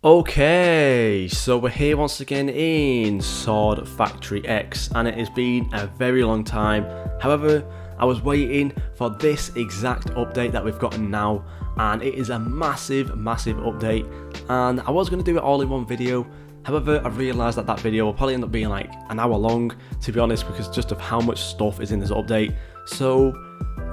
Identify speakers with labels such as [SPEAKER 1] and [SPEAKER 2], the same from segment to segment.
[SPEAKER 1] Okay, so we're here once again in Sword Factory X, and it has been a very long time. However, I was waiting for this exact update that we've gotten now, and it is a massive update, and I was going to do it all in one video. However, I realised that video will probably end up being like an hour long, to be honest, because just of how much stuff is in this update. So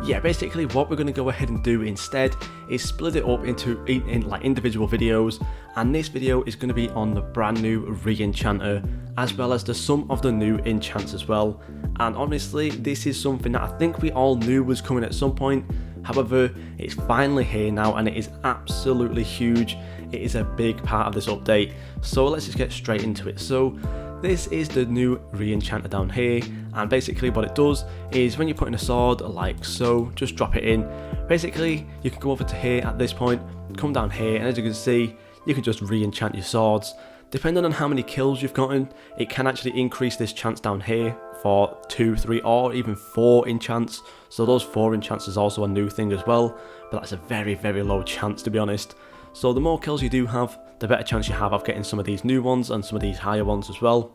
[SPEAKER 1] yeah, basically what we're going to go ahead and do instead is split it up into individual videos, and this video is going to be on the brand new re-enchanter as well as some of the new enchants as well. And honestly, this is something that I think we all knew was coming at some point. However, it's finally here now, and it is absolutely huge. It is a big part of this update, so let's just get straight into it. So this is the new re-enchanter down here, and basically what it does is when you're putting a sword like so, just drop it in. Basically you can go over to here at this point, come down here, and as you can see, you can just re-enchant your swords. Depending on how many kills you've gotten, it can actually increase this chance down here for 2, 3 or even 4 enchants. So those 4 enchants is also a new thing as well, but that's a very low chance, to be honest. So the more kills you do have, the better chance you have of getting some of these new ones and some of these higher ones as well.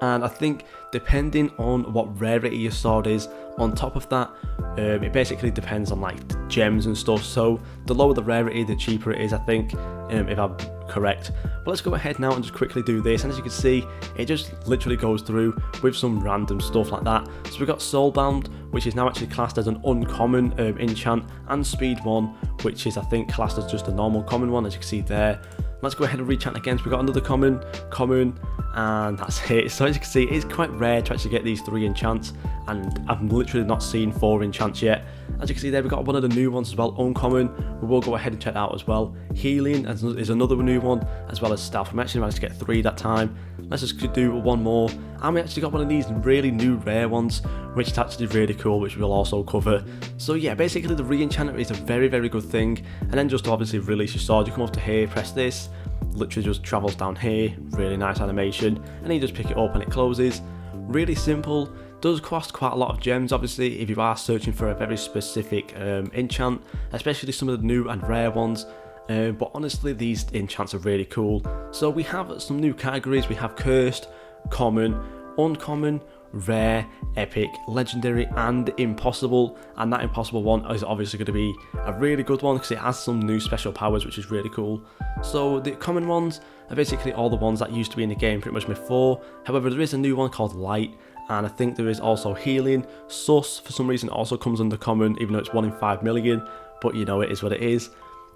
[SPEAKER 1] And I think depending on what rarity your sword is, on top of that, it basically depends on like gems and stuff. So the lower the rarity, the cheaper it is, I think, if I'm correct. But let's go ahead now and just quickly do this, and as you can see, it just literally goes through with some random stuff like that. So we've got Soulbound, which is now actually classed as an uncommon enchant, and Speed 1, which is I think classed as just a normal common one, as you can see there. Let's go ahead and re-enchant again. So we've got another common, and that's it. So as you can see, it's quite rare to actually get these 3 enchants, and I've literally not seen 4 enchants yet. As you can see there, we've got one of the new ones as well, uncommon. We will go ahead and check that out as well. Healing is another new one, as well as stealth. We actually managed to get 3 that time. Let's just do one more, and we actually got one of these really new rare ones, which is actually really cool, which we'll also cover. So yeah, basically the re-enchanter is a very good thing. And then just to obviously release your sword, you come up to here, press this, literally just travels down here, really nice animation, and then you just pick it up and it closes. Really simple. Does cost quite a lot of gems, obviously, if you are searching for a very specific enchant, especially some of the new and rare ones. But honestly, these enchants are really cool. So we have some new categories. We have cursed, common, uncommon, rare, epic, legendary, and impossible. And that impossible one is obviously going to be a really good one because it has some new special powers, which is really cool. So the common ones are basically all the ones that used to be in the game pretty much before. However, there is a new one called Light, and I think there is also Healing. Sus, for some reason, also comes under common, even though it's 1 in 5 million, but you know, it is what it is.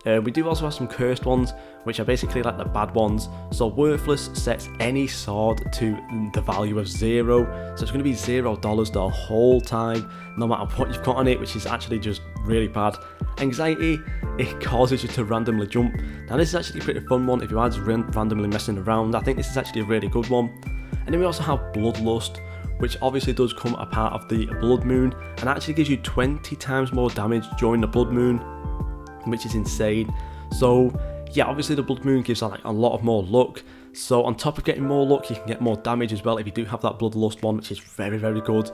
[SPEAKER 1] We do also have some cursed ones, which are basically like the bad ones. So Worthless sets any sword to the value of 0, so it's going to be $0 the whole time, no matter what you've got on it, which is actually just really bad. Anxiety, it causes you to randomly jump. Now this is actually a pretty fun one if you are just randomly messing around. I think this is actually a really good one. And then we also have Bloodlust, which obviously does come a part of the Blood Moon, and actually gives you 20 times more damage during the Blood Moon, which is insane. So yeah, obviously the Blood Moon gives like a lot of more luck, so on top of getting more luck, you can get more damage as well if you do have that Bloodlust one, which is very good.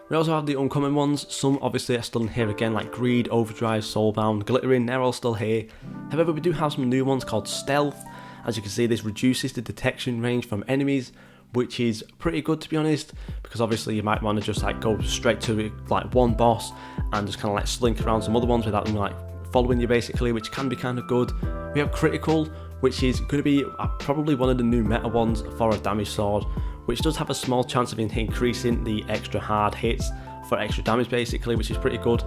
[SPEAKER 1] We also have the uncommon ones. Some obviously are still in here again, like Greed, Overdrive, Soulbound, Glittering, they're all still here. However, we do have some new ones called Stealth. As you can see, this reduces the detection range from enemies, which is pretty good, to be honest, because obviously you might want to just like go straight to like one boss and just kind of like slink around some other ones without them like following you, basically, which can be kind of good. We have Critical, which is going to be probably one of the new meta ones for a damage sword, which does have a small chance of increasing the extra hard hits for extra damage, basically, which is pretty good.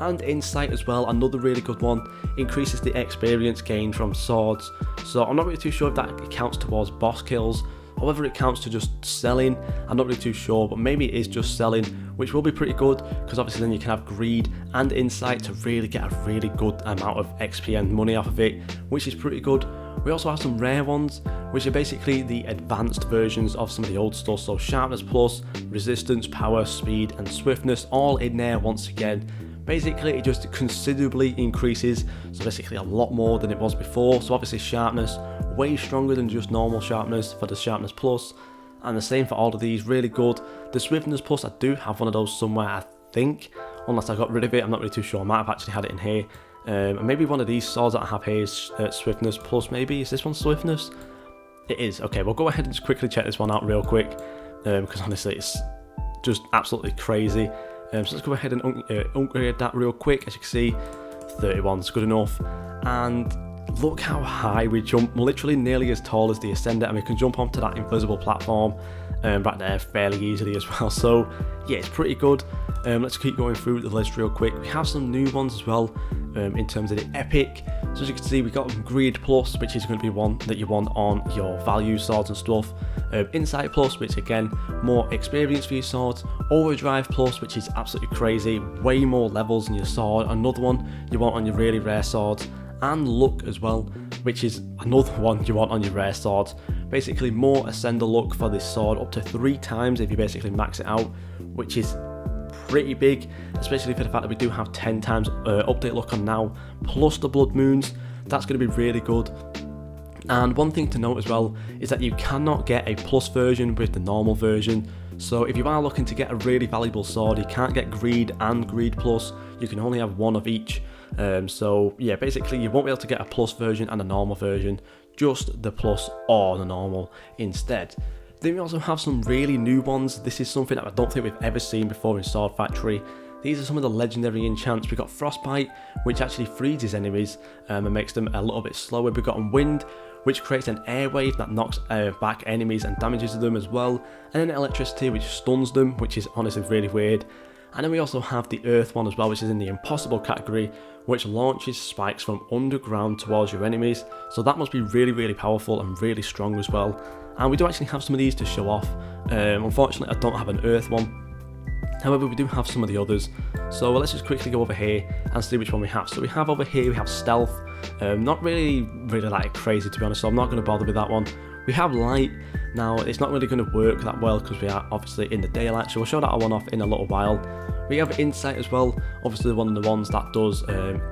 [SPEAKER 1] And Insight as well, another really good one, increases the experience gained from swords. So I'm not really too sure if that counts towards boss kills, or whether it counts to just selling. I'm not really too sure, but maybe it is just selling, which will be pretty good, because obviously then you can have Greed and Insight to really get a really good amount of XP and money off of it, which is pretty good. We also have some rare ones, which are basically the advanced versions of some of the old stuff. So Sharpness Plus, Resistance, Power, Speed, and Swiftness, all in there once again. Basically, it just considerably increases, so basically a lot more than it was before. So obviously Sharpness, way stronger than just normal Sharpness for the Sharpness Plus, and the same for all of these, really good. The Swiftness Plus, I do have one of those somewhere, I think, unless I got rid of it, I'm not really too sure, I might have actually had it in here. And maybe one of these swords that I have here is swiftness plus, maybe. Is this one swiftness? It is. Okay, we'll go ahead and just quickly check this one out real quick, because honestly it's just absolutely crazy. So let's go ahead and upgrade that real quick. As you can see, 31 is good enough. And look how high we jump, literally nearly as tall as the Ascender, and we can jump onto that invisible platform right there fairly easily as well. So yeah, it's pretty good. Let's keep going through the list real quick. We have some new ones as well in terms of the epic. So as you can see, we got Greed Plus, which is going to be one that you want on your value swords and stuff. Insight Plus, which again, more experience for your swords. Overdrive Plus, which is absolutely crazy, way more levels in your sword. Another one you want on your really rare swords. And Luck as well, which is another one you want on your rare swords. Basically more Ascender luck for this sword, up to 3 times if you basically max it out, which is pretty big, especially for the fact that we do have 10 times update luck on now, plus the blood moons. That's going to be really good. And one thing to note as well is that you cannot get a plus version with the normal version. So if you are looking to get a really valuable sword, you can't get Greed and Greed Plus, you can only have one of each. So yeah, basically you won't be able to get a plus version and a normal version, just the plus or the normal instead. Then we also have some really new ones. This is something that I don't think we've ever seen before in Sword Factory. These are some of the legendary enchants. We've got Frostbite, which actually freezes enemies and makes them a little bit slower. We've got Wind, which creates an air wave that knocks back enemies and damages them as well. And then Electricity, which stuns them, which is honestly really weird. And then we also have the Earth one as well, which is in the impossible category, which launches spikes from underground towards your enemies. So that must be really, really powerful and really strong as well. And we do actually have some of these to show off. Unfortunately, I don't have an Earth one. However, we do have some of the others. So let's just quickly go over here and see which one we have. So we have over here, we have Stealth. Not really like crazy, to be honest, so I'm not going to bother with that one. We have Light. Now, it's not really going to work that well because we are obviously in the daylight, so we'll show that one off in a little while. We have Insight as well, obviously one of the ones that does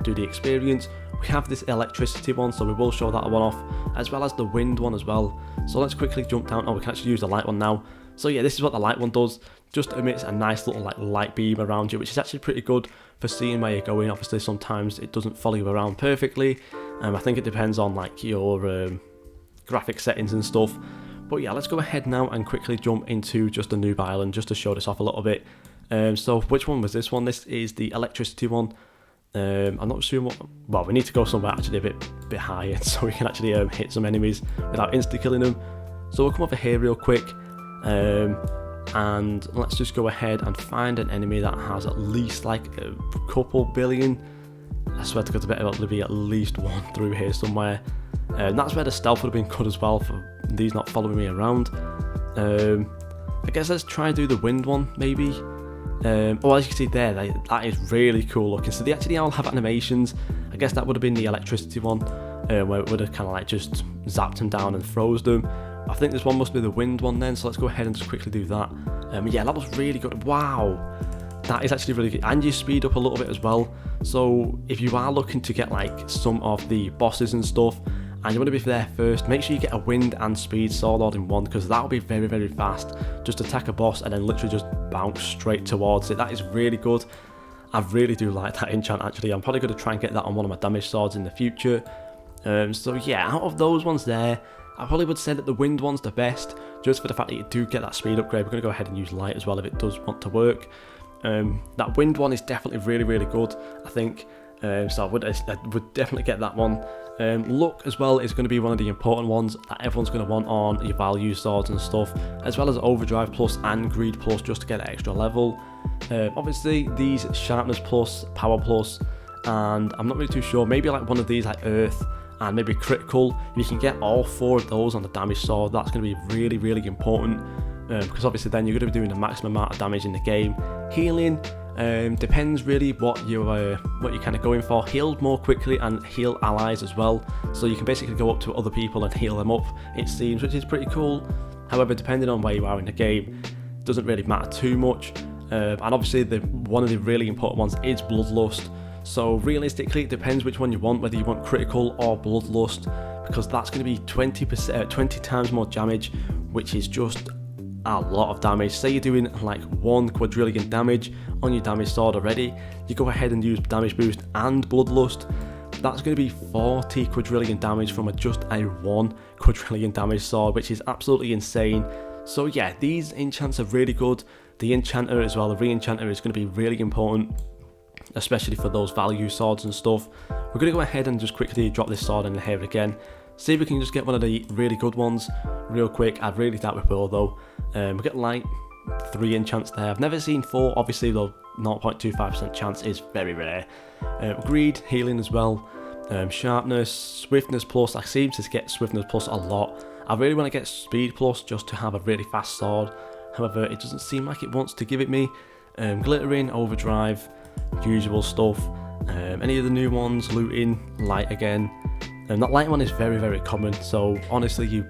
[SPEAKER 1] do the experience. We have this Electricity one, so we will show that one off, as well as the Wind one as well. So let's quickly jump down. Oh, we can actually use the Light one now. So yeah, this is what the Light one does. Just emits a nice little like light beam around you, which is actually pretty good for seeing where you're going. Obviously, sometimes it doesn't follow you around perfectly. I think it depends on like your graphic settings and stuff. But yeah, let's go ahead now and quickly jump into just a noob island just to show this off a little bit. So which one was this one? This is the Electricity one. I'm not sure what. Well, we need to go somewhere actually a bit higher so we can actually hit some enemies without insta killing them. So we'll come over here real quick. And let's just go ahead and find an enemy that has at least like a couple billion. I swear to God, I bet there'll be at least one through here somewhere. And that's where the stealth would have been good as well for these not following me around. I guess let's try and do the Wind one maybe. Oh, as you can see there, that is really cool looking. So they actually all have animations. I guess that would have been the Electricity one, where it would have kind of like just zapped them down and froze them. I think this one must be the Wind one then, so let's go ahead and just quickly do that. Yeah, that was really good. Wow, that is actually really good. And you speed up a little bit as well. So if you are looking to get like some of the bosses and stuff, and you want to be there first, make sure you get a Wind and Speed sword all in one, because that will be very, very fast. Just attack a boss and then literally just bounce straight towards it. That is really good. I really do like that enchant actually. I'm probably going to try and get that on one of my damage swords in the future. So yeah, out of those ones there, I probably would say that the Wind one's the best, just for the fact that you do get that speed upgrade. We're going to go ahead and use Light as well if it does want to work. That Wind one is definitely really, really good, I think. So I would definitely get that one. Luck as well is going to be one of the important ones that everyone's going to want on your value swords and stuff, as well as Overdrive Plus and Greed Plus just to get an extra level. Obviously these Sharpness Plus, Power Plus, and I'm not really too sure, maybe like one of these like Earth and maybe Critical. If you can get all 4 of those on the damage sword, that's going to be really, really important, because obviously then you're going to be doing the maximum amount of damage in the game. Healing depends really what you're kind of going for. Heal more quickly and heal allies as well, so you can basically go up to other people and heal them up, it seems, which is pretty cool. However, depending on where you are in the game, it doesn't really matter too much. And obviously one of the really important ones is Bloodlust. So realistically, it depends which one you want, whether you want Critical or Bloodlust, because that's going to be 20 times more damage, which is just a lot of damage. Say you're doing like 1 quadrillion damage on your damage sword already, you go ahead and use damage boost and Bloodlust, that's going to be 40 quadrillion damage from just a 1 quadrillion damage sword, which is absolutely insane. So yeah, these enchants are really good. The enchanter as well, the re-enchanter, is going to be really important, especially for those value swords and stuff. We're going to go ahead and just quickly drop this sword in here again, see if we can just get one of the really good ones real quick. I really doubt we will though. We get like 3 enchants there. I've never seen 4, obviously, though 0.25% chance is very rare. Greed, healing as well, sharpness, swiftness plus. I seem to get swiftness plus a lot. I really want to get speed plus just to have a really fast sword. However, it doesn't seem like it wants to give it me. Glittering, overdrive, usual stuff. Any of the new ones, looting, light again. That light one is very, very common, so honestly you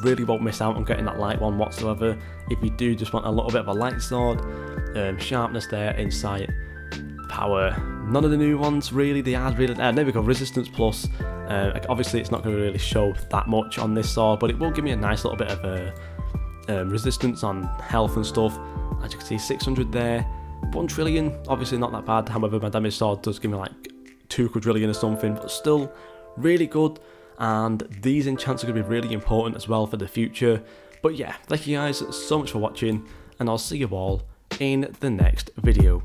[SPEAKER 1] really won't miss out on getting that light one whatsoever. If you do just want a little bit of a light sword, sharpness there, insight, power. None of the new ones really, they are really there. There we go, resistance plus. Obviously it's not going to really show that much on this sword, but it will give me a nice little bit of resistance on health and stuff. As you can see, 600 there. 1 trillion, obviously not that bad. However, my damage sword does give me like 2 quadrillion or something, but still really good. And these enchants are going to be really important as well for the future. But yeah, thank you guys so much for watching, and I'll see you all in the next video.